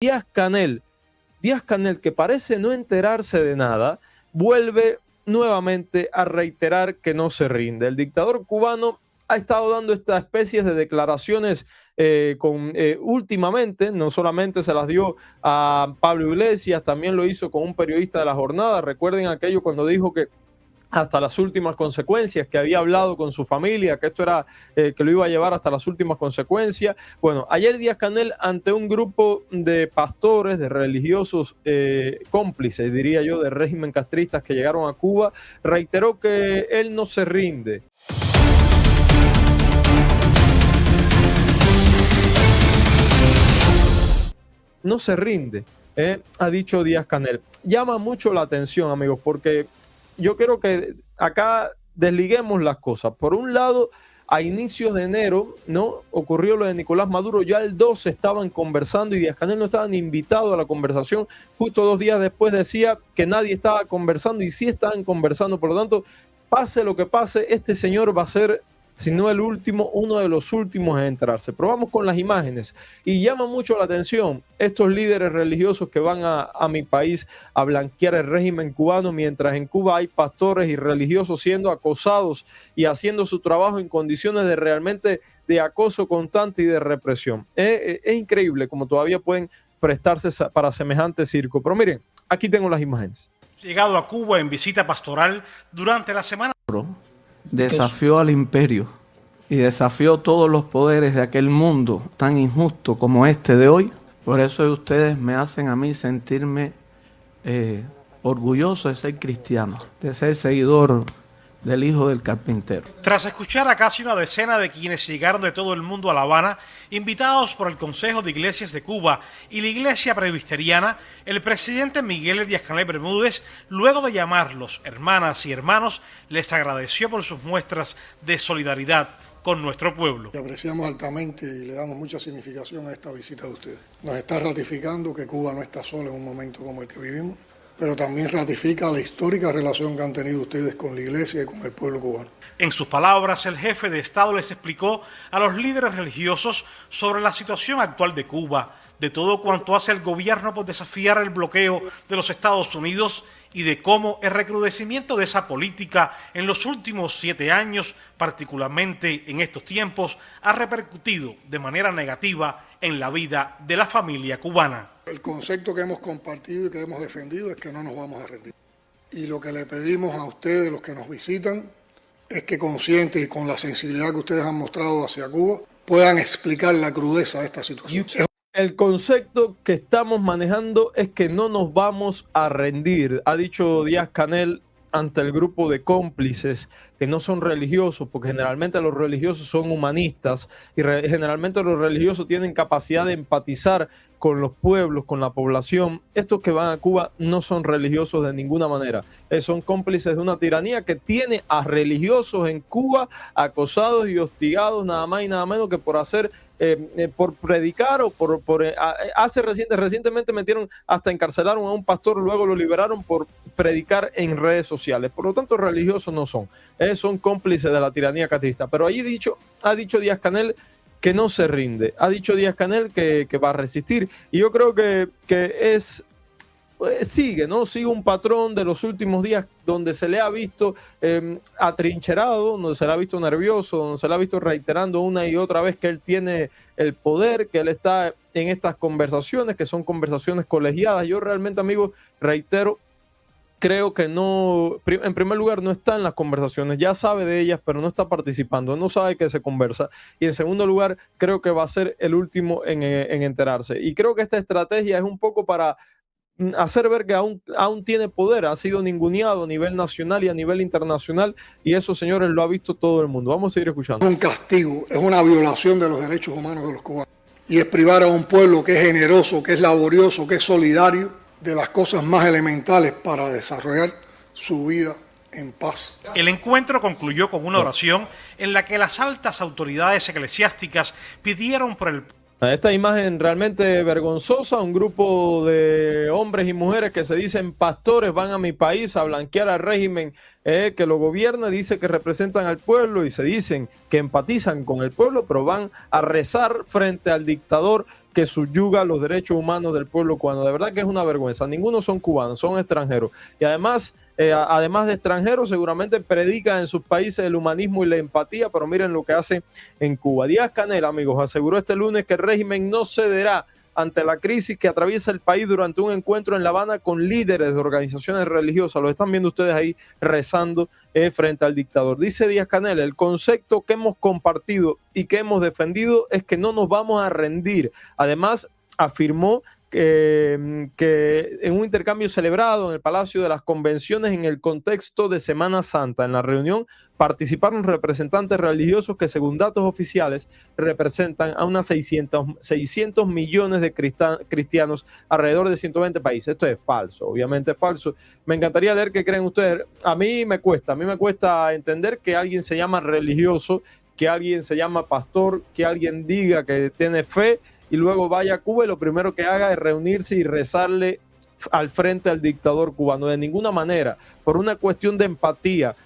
Díaz-Canel, que parece no enterarse de nada, vuelve nuevamente a reiterar que no se rinde. El dictador cubano ha estado dando estas especies de declaraciones últimamente, no solamente se las dio a Pablo Iglesias, también lo hizo con un periodista de La Jornada. Recuerden aquello cuando dijo que hasta las últimas consecuencias, que había hablado con su familia, que esto era, que lo iba a llevar hasta las últimas consecuencias. Bueno, ayer Díaz-Canel, ante un grupo de pastores, de religiosos cómplices, diría yo, del régimen castristas que llegaron a Cuba, reiteró que él no se rinde. No se rinde, ha dicho Díaz-Canel. Llama mucho la atención, amigos, porque yo quiero que acá desliguemos las cosas. Por un lado, a inicios de enero, ¿no? Ocurrió lo de Nicolás Maduro, ya el 12 estaban conversando y Díaz-Canel no estaba ni invitado a la conversación. Justo 2 días después decía que nadie estaba conversando y sí estaban conversando. Por lo tanto, pase lo que pase, este señor va a ser, si no el último, uno de los últimos en enterarse. Pero vamos con las imágenes. Y llama mucho la atención estos líderes religiosos que van a mi país a blanquear el régimen cubano, mientras en Cuba hay pastores y religiosos siendo acosados y haciendo su trabajo en condiciones de realmente de acoso constante y de represión. Es increíble como todavía pueden prestarse para semejante circo. Pero miren, aquí tengo las imágenes. Llegado a Cuba en visita pastoral durante la semana. Desafió al imperio y desafió todos los poderes de aquel mundo tan injusto como este de hoy. Por eso ustedes me hacen a mí sentirme orgulloso de ser cristiano, de ser seguidor del Hijo del Carpintero. Tras escuchar a casi una decena de quienes llegaron de todo el mundo a La Habana, invitados por el Consejo de Iglesias de Cuba y la Iglesia Presbiteriana, el presidente Miguel Díaz-Canel Bermúdez, luego de llamarlos hermanas y hermanos, les agradeció por sus muestras de solidaridad con nuestro pueblo. Apreciamos altamente y le damos mucha significación a esta visita de ustedes. Nos está ratificando que Cuba no está sola en un momento como el que vivimos, pero también ratifica la histórica relación que han tenido ustedes con la Iglesia y con el pueblo cubano. En sus palabras, el jefe de Estado les explicó a los líderes religiosos sobre la situación actual de Cuba, de todo cuanto hace el gobierno por desafiar el bloqueo de los Estados Unidos y de cómo el recrudecimiento de esa política en los últimos 7 años, particularmente en estos tiempos, ha repercutido de manera negativa en la vida de la familia cubana. El concepto que hemos compartido y que hemos defendido es que no nos vamos a rendir. Y lo que le pedimos a ustedes, los que nos visitan, es que conscientes y con la sensibilidad que ustedes han mostrado hacia Cuba, puedan explicar la crudeza de esta situación. El concepto que estamos manejando es que no nos vamos a rendir, ha dicho Díaz-Canel ante el grupo de cómplices que no son religiosos, porque generalmente los religiosos son humanistas y generalmente los religiosos tienen capacidad de empatizar con los pueblos, con la población. Estos que van a Cuba no son religiosos de ninguna manera, son cómplices de una tiranía que tiene a religiosos en Cuba acosados y hostigados nada más y nada menos que por hacer por predicar o recientemente metieron, hasta encarcelaron a un pastor, luego lo liberaron por predicar en redes sociales. Por lo tanto, religiosos no son, son cómplices de la tiranía castrista. Pero allí ha dicho Díaz-Canel que no se rinde, ha dicho Díaz-Canel que va a resistir, y yo creo que es sigue un patrón de los últimos días donde se le ha visto atrincherado, donde se le ha visto nervioso, donde se le ha visto reiterando una y otra vez que él tiene el poder, que él está en estas conversaciones, que son conversaciones colegiadas. Yo realmente, amigos, reitero, creo que no, en primer lugar, no está en las conversaciones, ya sabe de ellas, pero no está participando, no sabe que se conversa. Y en segundo lugar, creo que va a ser el último en enterarse. Y creo que esta estrategia es un poco para hacer ver que aún tiene poder, ha sido ninguneado a nivel nacional y a nivel internacional, y eso, señores, lo ha visto todo el mundo. Vamos a seguir escuchando. Es un castigo, es una violación de los derechos humanos de los cubanos, y es privar a un pueblo que es generoso, que es laborioso, que es solidario, de las cosas más elementales para desarrollar su vida en paz. El encuentro concluyó con una oración en la que las altas autoridades eclesiásticas pidieron por el... Esta imagen realmente vergonzosa, un grupo de hombres y mujeres que se dicen pastores van a mi país a blanquear al régimen que lo gobierna, dice que representan al pueblo y se dicen que empatizan con el pueblo, pero van a rezar frente al dictador que subyuga los derechos humanos del pueblo cubano. De verdad que es una vergüenza. Ninguno son cubanos, son extranjeros. Y además de extranjeros, seguramente predican en sus países el humanismo y la empatía, pero miren lo que hacen en Cuba. Díaz-Canel, amigos, aseguró este lunes que el régimen no cederá ante la crisis que atraviesa el país durante un encuentro en La Habana con líderes de organizaciones religiosas. Lo están viendo ustedes ahí rezando frente al dictador. Dice Díaz-Canel, el concepto que hemos compartido y que hemos defendido es que no nos vamos a rendir. Además, afirmó que en un intercambio celebrado en el Palacio de las Convenciones en el contexto de Semana Santa, en la reunión participaron representantes religiosos que, según datos oficiales, representan a unos 600 millones de cristianos alrededor de 120 países. Esto es falso, obviamente es falso. Me encantaría leer qué creen ustedes. A mí me cuesta entender que alguien se llama religioso, que alguien se llama pastor, que alguien diga que tiene fe y luego vaya a Cuba y lo primero que haga es reunirse y rezarle al frente al dictador cubano. De ninguna manera, por una cuestión de empatía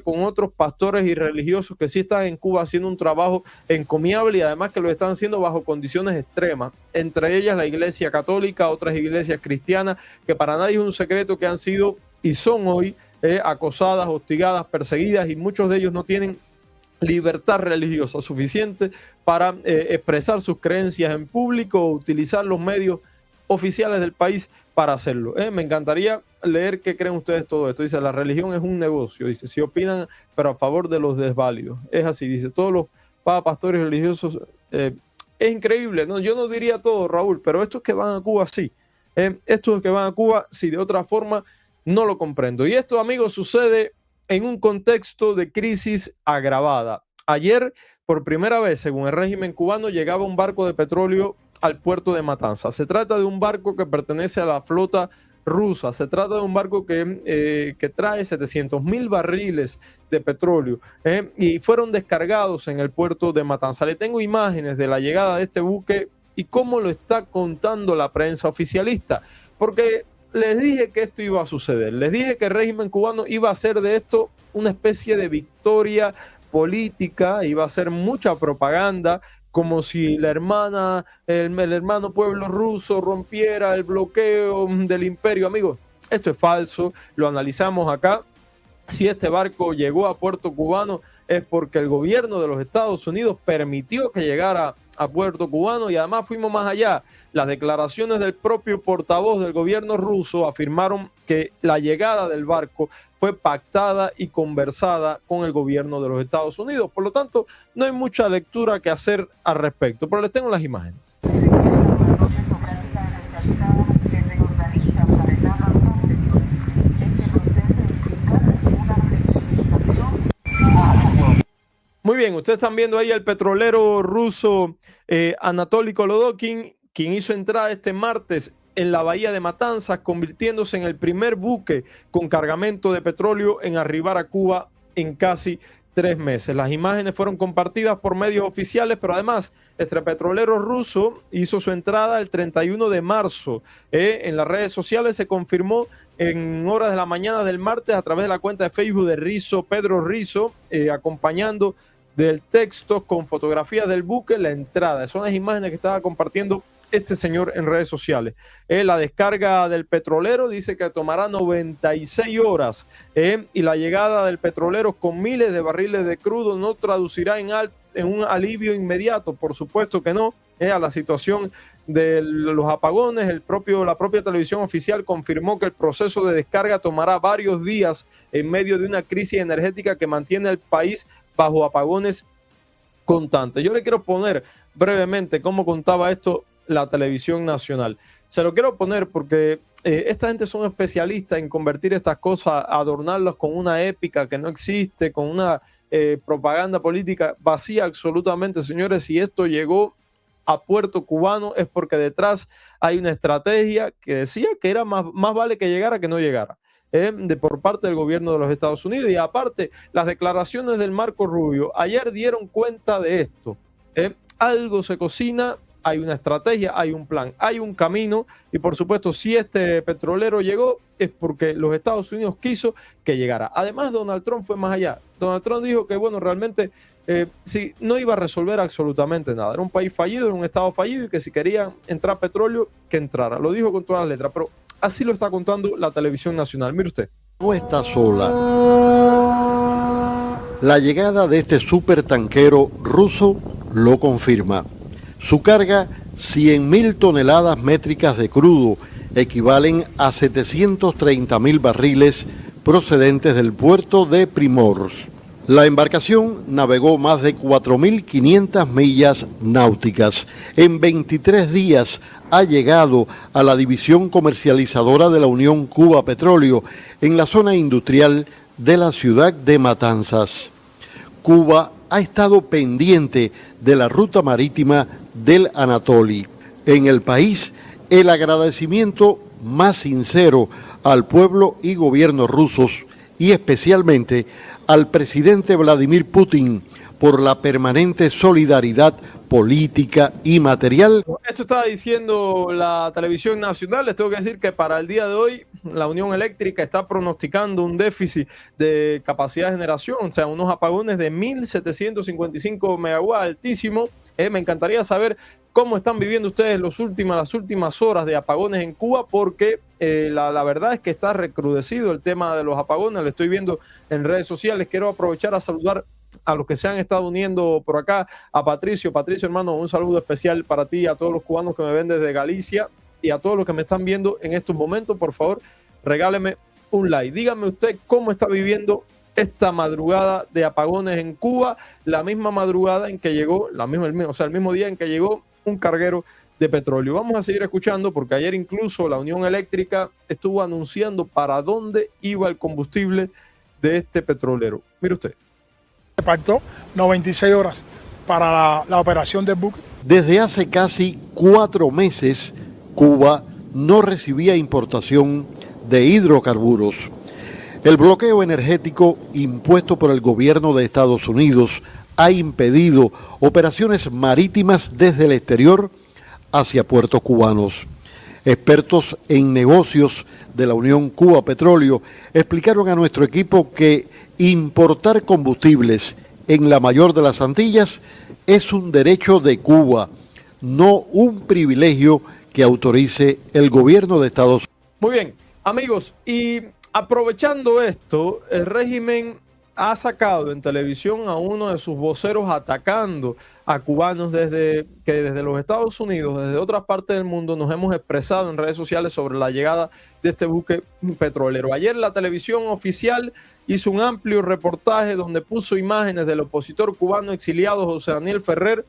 con otros pastores y religiosos que sí están en Cuba haciendo un trabajo encomiable y además que lo están haciendo bajo condiciones extremas, entre ellas la Iglesia Católica, otras iglesias cristianas, que para nadie es un secreto que han sido y son hoy acosadas, hostigadas, perseguidas, y muchos de ellos no tienen libertad religiosa suficiente para expresar sus creencias en público o utilizar los medios oficiales del país para hacerlo. Me encantaría leer qué creen ustedes todo esto. Dice, la religión es un negocio. Dice, si opinan, pero a favor de los desválidos. Es así, dice, todos los pastores religiosos. Es increíble, ¿no? Yo no diría todo, Raúl, pero estos que van a Cuba sí. Estos que van a Cuba, sí, de otra forma no lo comprendo. Y esto, amigos, sucede en un contexto de crisis agravada. Ayer, por primera vez, según el régimen cubano, llegaba un barco de petróleo al puerto de Matanzas. Se trata de un barco que pertenece a la flota rusa. Se trata de un barco que trae 700,000 barriles de petróleo y fueron descargados en el puerto de Matanzas. Le tengo imágenes de la llegada de este buque y cómo lo está contando la prensa oficialista, porque les dije que esto iba a suceder. Les dije que el régimen cubano iba a hacer de esto una especie de victoria política, iba a hacer mucha propaganda, como si el hermano pueblo ruso rompiera el bloqueo del imperio. Amigos, esto es falso, lo analizamos acá. Si este barco llegó a puerto cubano es porque el gobierno de los Estados Unidos permitió que llegara a puerto cubano, y además fuimos más allá. Las declaraciones del propio portavoz del gobierno ruso afirmaron que la llegada del barco fue pactada y conversada con el gobierno de los Estados Unidos. Por lo tanto, no hay mucha lectura que hacer al respecto, pero les tengo las imágenes. Muy bien, ustedes están viendo ahí al petrolero ruso Anatoly Kolodokin, quien hizo entrada este martes en la bahía de Matanzas, convirtiéndose en el primer buque con cargamento de petróleo en arribar a Cuba en casi 3 meses. Las imágenes fueron compartidas por medios oficiales, pero además este petrolero ruso hizo su entrada el 31 de marzo. En las redes sociales se confirmó en horas de la mañana del martes a través de la cuenta de Facebook de Rizzo, Pedro Rizzo, acompañando del texto con fotografías del buque la entrada. Son las imágenes que estaba compartiendo este señor en redes sociales. La descarga del petrolero dice que tomará 96 horas y la llegada del petrolero con miles de barriles de crudo no traducirá en un alivio inmediato, por supuesto que no, a la situación de los apagones. La propia televisión oficial confirmó que el proceso de descarga tomará varios días en medio de una crisis energética que mantiene al país bajo apagones constantes. Yo le quiero poner brevemente cómo contaba esto la televisión nacional. Se lo quiero poner porque esta gente son especialistas en convertir estas cosas, adornarlas con una épica que no existe, con una propaganda política vacía absolutamente. Señores, si esto llegó a puerto cubano es porque detrás hay una estrategia que decía que era más vale que llegara que no llegara. Por parte del gobierno de los Estados Unidos. Y aparte, las declaraciones del Marco Rubio ayer dieron cuenta de esto. Algo se cocina hay una estrategia, hay un plan, hay un camino y por supuesto si este petrolero llegó es porque los Estados Unidos quiso que llegara. Además Donald Trump fue más allá. Donald Trump dijo que bueno, realmente sí, no iba a resolver absolutamente nada. Era un país fallido, era un estado fallido y que si quería entrar petróleo, que entrara. Lo dijo con todas las letras, pero así lo está contando la televisión nacional. Mire usted. No está sola. La llegada de este supertanquero ruso lo confirma. Su carga, 100.000 toneladas métricas de crudo, equivalen a 730.000 barriles procedentes del puerto de Primorsk. La embarcación navegó más de 4.500 millas náuticas. En 23 días ha llegado a la división comercializadora de la Unión Cuba Petróleo en la zona industrial de la ciudad de Matanzas. Cuba ha estado pendiente de la ruta marítima del Anatoly. En el país, el agradecimiento más sincero al pueblo y gobierno rusos y especialmente al presidente Vladimir Putin por la permanente solidaridad política y material. Esto estaba diciendo la televisión nacional. Les tengo que decir que para el día de hoy la Unión Eléctrica está pronosticando un déficit de capacidad de generación, o sea, unos apagones de 1.755 megawatts, altísimo. Me encantaría saber cómo están viviendo ustedes las últimas horas de apagones en Cuba, porque la verdad es que está recrudecido el tema de los apagones. Lo estoy viendo en redes sociales. Quiero aprovechar a saludar a los que se han estado uniendo por acá, a Patricio. Patricio, hermano, un saludo especial para ti, a todos los cubanos que me ven desde Galicia y a todos los que me están viendo en estos momentos. Por favor, regáleme un like. Dígame usted cómo está viviendo esta madrugada de apagones en Cuba, la misma madrugada en que llegó, el mismo día en que llegó un carguero de petróleo. Vamos a seguir escuchando porque ayer incluso la Unión Eléctrica estuvo anunciando para dónde iba el combustible de este petrolero. Mire usted. Se pactó 96 horas para la operación del buque. Desde hace casi 4 meses, Cuba no recibía importación de hidrocarburos. El bloqueo energético impuesto por el gobierno de Estados Unidos ha impedido operaciones marítimas desde el exterior hacia puertos cubanos. Expertos en negocios de la Unión Cuba Petróleo explicaron a nuestro equipo que importar combustibles en la mayor de las Antillas es un derecho de Cuba, no un privilegio que autorice el gobierno de Estados Unidos. Muy bien, amigos, y aprovechando esto, el régimen ha sacado en televisión a uno de sus voceros atacando a cubanos desde los Estados Unidos, desde otras partes del mundo, nos hemos expresado en redes sociales sobre la llegada de este buque petrolero. Ayer la televisión oficial hizo un amplio reportaje donde puso imágenes del opositor cubano exiliado José Daniel Ferrer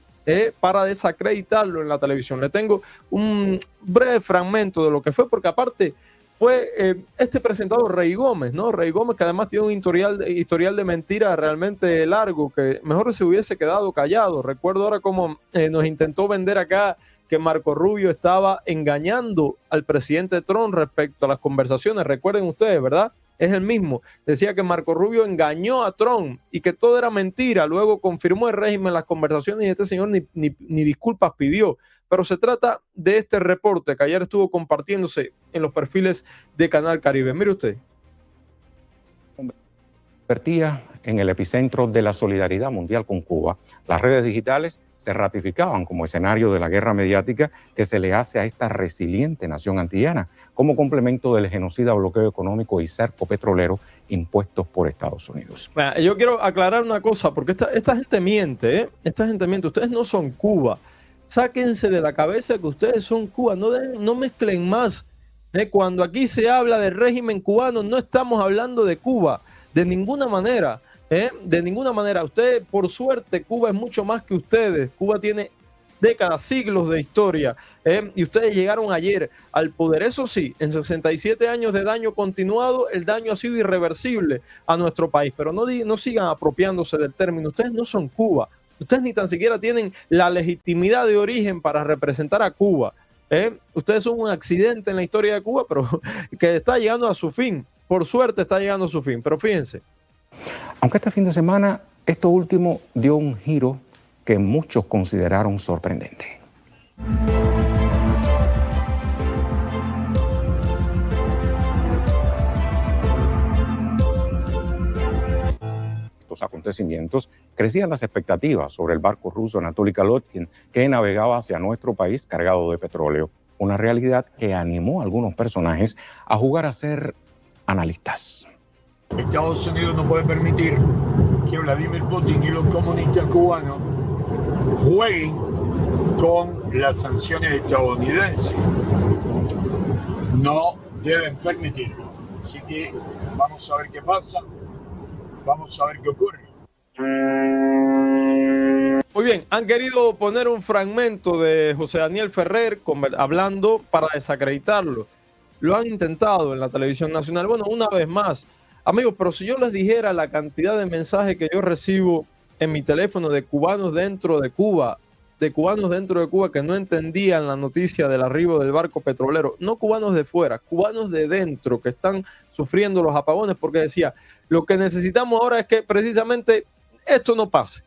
para desacreditarlo en la televisión. Le tengo un breve fragmento de lo que fue, porque aparte fue este presentador Rey Gómez, ¿no? Rey Gómez, que además tiene un historial de mentiras realmente largo, que mejor se hubiese quedado callado. Recuerdo ahora cómo nos intentó vender acá que Marco Rubio estaba engañando al presidente Trump respecto a las conversaciones. Recuerden ustedes, ¿verdad? Es el mismo. Decía que Marco Rubio engañó a Trump y que todo era mentira. Luego confirmó el régimen las conversaciones y este señor ni disculpas pidió. Pero se trata de este reporte que ayer estuvo compartiéndose en los perfiles de Canal Caribe. Mire usted. Convertía en el epicentro de la solidaridad mundial con Cuba. Las redes digitales se ratificaban como escenario de la guerra mediática que se le hace a esta resiliente nación antillana como complemento del genocida bloqueo económico y cerco petrolero impuestos por Estados Unidos. Yo quiero aclarar una cosa, porque esta gente miente, ¿eh? Esta gente miente. Ustedes no son Cuba. Sáquense de la cabeza que ustedes son Cuba. No mezclen más. Cuando aquí se habla del régimen cubano, no estamos hablando de Cuba. De ninguna manera. De ninguna manera. Ustedes, por suerte, Cuba es mucho más que ustedes. Cuba tiene décadas, siglos de historia. Y ustedes llegaron ayer al poder. Eso sí, en 67 años de daño continuado, el daño ha sido irreversible a nuestro país. Pero no sigan apropiándose del término. Ustedes no son Cuba. Ustedes ni tan siquiera tienen la legitimidad de origen para representar a Cuba. Ustedes son un accidente en la historia de Cuba, pero que está llegando a su fin. Por suerte está llegando a su fin, pero fíjense. Aunque este fin de semana, esto último dio un giro que muchos consideraron sorprendente. los acontecimientos, crecían las expectativas sobre el barco ruso Anatoly Kalotkin que navegaba hacia nuestro país cargado de petróleo. Una realidad que animó a algunos personajes a jugar a ser analistas. Estados Unidos no puede permitir que Vladimir Putin y los comunistas cubanos jueguen con las sanciones estadounidenses. No deben permitirlo. Así que vamos a ver qué pasa, vamos a ver qué ocurre. Muy bien, han querido poner un fragmento de José Daniel Ferrer hablando para desacreditarlo. Lo han intentado en la televisión nacional. Bueno, una vez más, amigos, pero si yo les dijera la cantidad de mensajes que yo recibo en mi teléfono de cubanos dentro de Cuba, que no entendían la noticia del arribo del barco petrolero, no cubanos de fuera, cubanos de dentro que están sufriendo los apagones, porque decía, lo que necesitamos ahora es que precisamente esto no pase.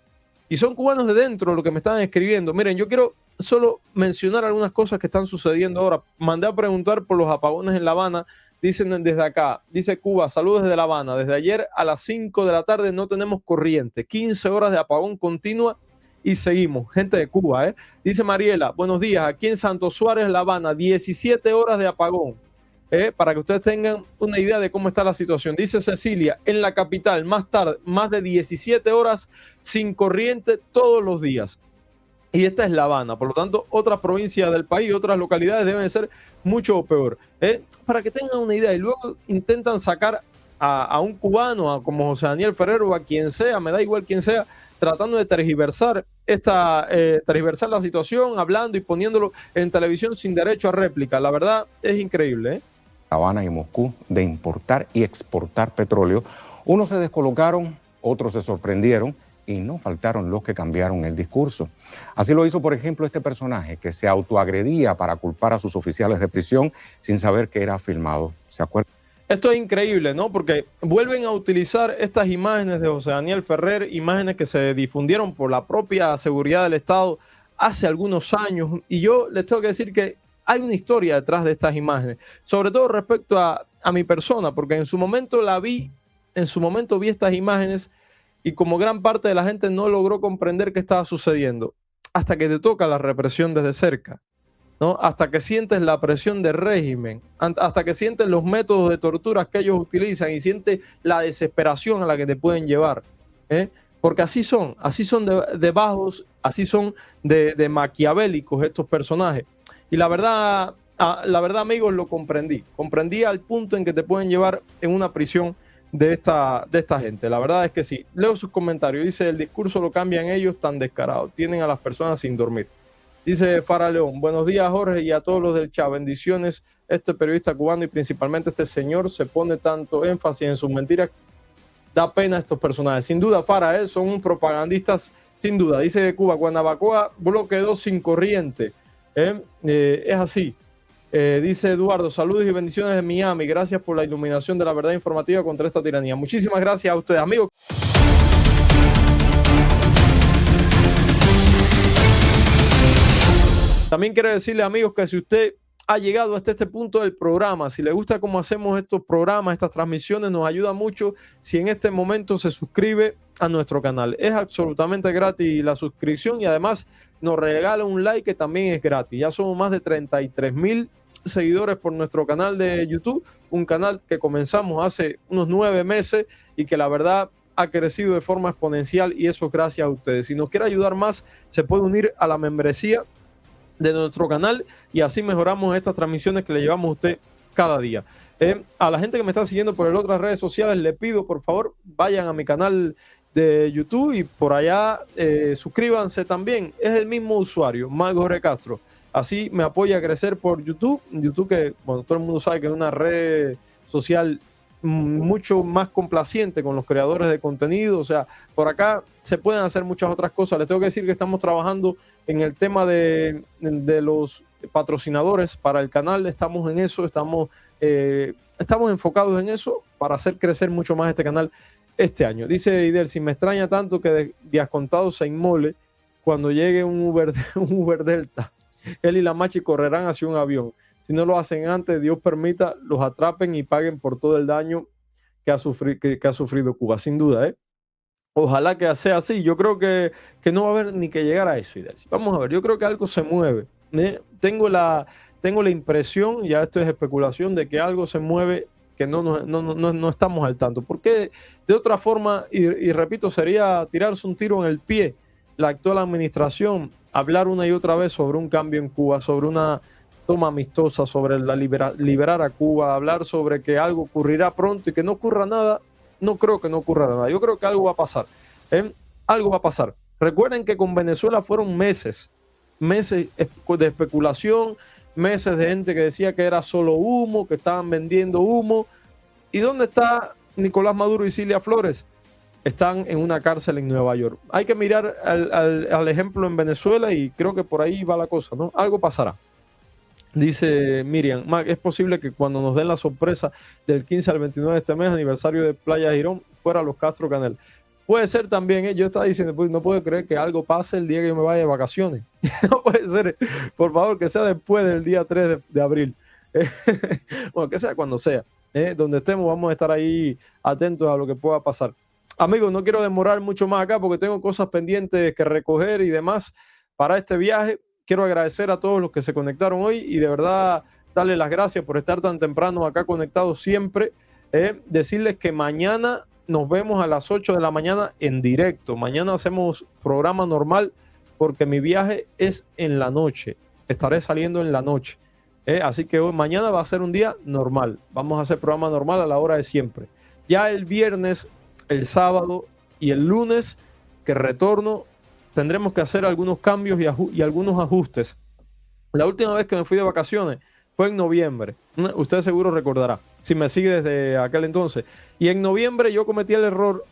Y son cubanos de dentro los que me están escribiendo. Miren, yo quiero solo mencionar algunas cosas que están sucediendo ahora. Mandé a preguntar por los apagones en La Habana. Dicen desde acá, dice Cuba, saludos desde La Habana. Desde ayer a las 5 de la tarde no tenemos corriente. 15 horas de apagón continua y seguimos. Gente de Cuba, ¿eh? Dice Mariela, buenos días. Aquí en Santo Suárez, La Habana, 17 horas de apagón. Para que ustedes tengan una idea de cómo está la situación. Dice Cecilia, en la capital, más tarde, más de 17 horas sin corriente todos los días. Y esta es La Habana. Por lo tanto, otras provincias del país, otras localidades deben ser mucho peor. Para que tengan una idea. Y luego intentan sacar a un cubano, como José Daniel Ferrer o a quien sea, me da igual quien sea, tratando de tergiversar la situación, hablando y poniéndolo en televisión sin derecho a réplica. La verdad es increíble, Habana y Moscú de importar y exportar petróleo. Unos se descolocaron, otros se sorprendieron y no faltaron los que cambiaron el discurso. Así lo hizo, por ejemplo, este personaje que se autoagredía para culpar a sus oficiales de prisión sin saber que era filmado. ¿Se acuerdan? Esto es increíble, ¿no? Porque vuelven a utilizar estas imágenes de José Daniel Ferrer, imágenes que se difundieron por la propia seguridad del Estado hace algunos años. Y yo les tengo que decir que hay una historia detrás de estas imágenes, sobre todo respecto a mi persona, porque en su momento vi estas imágenes y como gran parte de la gente no logró comprender qué estaba sucediendo, hasta que te toca la represión desde cerca, ¿no? Hasta que sientes la presión del régimen, hasta que sientes los métodos de tortura que ellos utilizan y sientes la desesperación a la que te pueden llevar, porque así son de bajos, así son de maquiavélicos estos personajes. Y la verdad, amigos, lo comprendí al punto en que te pueden llevar en una prisión de esta gente. La verdad es que sí. Leo sus comentarios. Dice, el discurso lo cambian ellos tan descarado. Tienen a las personas sin dormir. Dice Fara León, buenos días Jorge y a todos los del chat. Bendiciones. Este periodista cubano y principalmente este señor se pone tanto énfasis en sus mentiras. Da pena a estos personajes. Sin duda, Fara, son propagandistas, sin duda. Dice Cuba, Guanabacoa, bloque 2 sin corriente. Es así. Dice Eduardo, saludos y bendiciones de Miami. Gracias por la iluminación de la verdad informativa contra esta tiranía. Muchísimas gracias a ustedes, amigos. También quiero decirle, amigos, que si usted ha llegado hasta este punto del programa, si le gusta cómo hacemos estos programas, estas transmisiones, nos ayuda mucho si en este momento se suscribe a nuestro canal. Es absolutamente gratis la suscripción y además nos regala un like que también es gratis. Ya somos más de 33,000 seguidores por nuestro canal de YouTube, un canal que comenzamos hace unos 9 meses y que la verdad ha crecido de forma exponencial y eso es gracias a ustedes. Si nos quiere ayudar más, se puede unir a la membresía de nuestro canal y así mejoramos estas transmisiones que le llevamos a usted cada día. A la gente que me está siguiendo por las otras redes sociales, le pido por favor vayan a mi canal de YouTube y por allá suscríbanse también. Es el mismo usuario, Marco Jorge Castro. Así me apoya a crecer por YouTube. YouTube que, bueno, todo el mundo sabe que es una red social mucho más complaciente con los creadores de contenido. O sea, por acá se pueden hacer muchas otras cosas. Les tengo que decir que estamos trabajando en el tema de los patrocinadores para el canal. Estamos en eso, estamos enfocados en eso para hacer crecer mucho más este canal este año. Dice Idel, si me extraña tanto que de días contados se inmole cuando llegue un Uber Delta. Él y la Machi correrán hacia un avión. Si no lo hacen antes, Dios permita, los atrapen y paguen por todo el daño que ha sufrido Cuba. Sin duda, Ojalá que sea así. Yo creo que no va a haber ni que llegar a eso, Idelsi. Vamos a ver, yo creo que algo se mueve. Tengo la impresión, ya esto es especulación, de que algo se mueve que no estamos al tanto. Porque de otra forma, y repito, sería tirarse un tiro en el pie la actual administración, hablar una y otra vez sobre un cambio en Cuba, sobre una toma amistosa, sobre liberar a Cuba, hablar sobre que algo ocurrirá pronto y que no ocurra nada. No creo que no ocurra nada. Yo creo que algo va a pasar. Algo va a pasar. Recuerden que con Venezuela fueron meses de especulación, meses de gente que decía que era solo humo, que estaban vendiendo humo. ¿Y dónde está Nicolás Maduro y Cilia Flores? Están en una cárcel en Nueva York. Hay que mirar al ejemplo en Venezuela y creo que por ahí va la cosa, ¿no? Algo pasará. Dice Miriam, Mac, es posible que cuando nos den la sorpresa del 15 al 29 de este mes, aniversario de Playa Girón, fuera los Castro Canel. Puede ser también, yo estaba diciendo, pues, no puedo creer que algo pase el día que yo me vaya de vacaciones. No puede ser, por favor, que sea después del día 3 de abril. Bueno, que sea cuando sea. Donde estemos vamos a estar ahí atentos a lo que pueda pasar. Amigos, no quiero demorar mucho más acá porque tengo cosas pendientes que recoger y demás para este viaje. Quiero agradecer a todos los que se conectaron hoy y de verdad darles las gracias por estar tan temprano acá conectados siempre. Decirles que mañana nos vemos a las 8 de la mañana en directo. Mañana hacemos programa normal porque mi viaje es en la noche. Estaré saliendo en la noche. Así que mañana va a ser un día normal. Vamos a hacer programa normal a la hora de siempre. Ya el viernes, el sábado y el lunes que retorno, tendremos que hacer algunos cambios y algunos ajustes. La última vez que me fui de vacaciones fue en noviembre. Usted seguro recordará, si me sigue desde aquel entonces. Y en noviembre yo cometí el error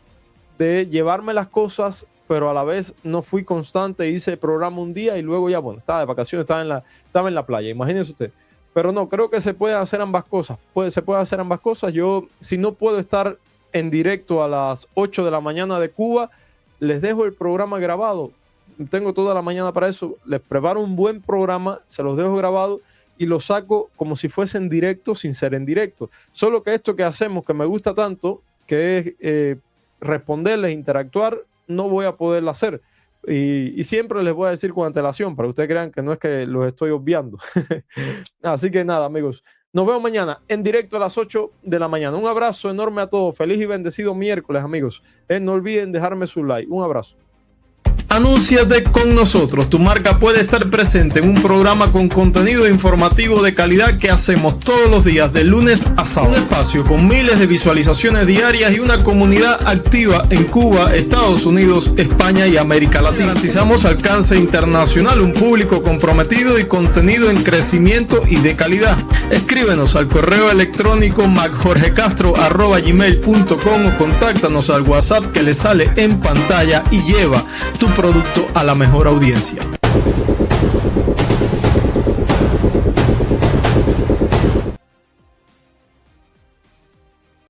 de llevarme las cosas, pero a la vez no fui constante. Hice el programa un día y luego ya, bueno, estaba de vacaciones, estaba en la playa. Imagínense usted. Pero no, creo que se puede hacer ambas cosas. Se puede hacer ambas cosas. Yo, si no puedo estar en directo a las 8 de la mañana de Cuba, les dejo el programa grabado. Tengo toda la mañana para eso. Les preparo un buen programa, se los dejo grabado y los saco como si fuesen directos sin ser en directo. Solo que esto que hacemos, que me gusta tanto, que es responderles, interactuar, no voy a poderlo hacer. Y siempre les voy a decir con antelación para que ustedes crean que no es que los estoy obviando. Así que nada, amigos. Nos vemos mañana en directo a las 8 de la mañana. Un abrazo enorme a todos. Feliz y bendecido miércoles, amigos. No olviden dejarme su like. Un abrazo. Anúnciate con nosotros. Tu marca puede estar presente en un programa con contenido informativo de calidad que hacemos todos los días, de lunes a sábado. Un espacio con miles de visualizaciones diarias y una comunidad activa en Cuba, Estados Unidos, España y América Latina. Garantizamos alcance internacional, un público comprometido y contenido en crecimiento y de calidad. Escríbenos al correo electrónico macjorgecastro@gmail.com o contáctanos al WhatsApp que le sale en pantalla y lleva tu producto a la mejor audiencia.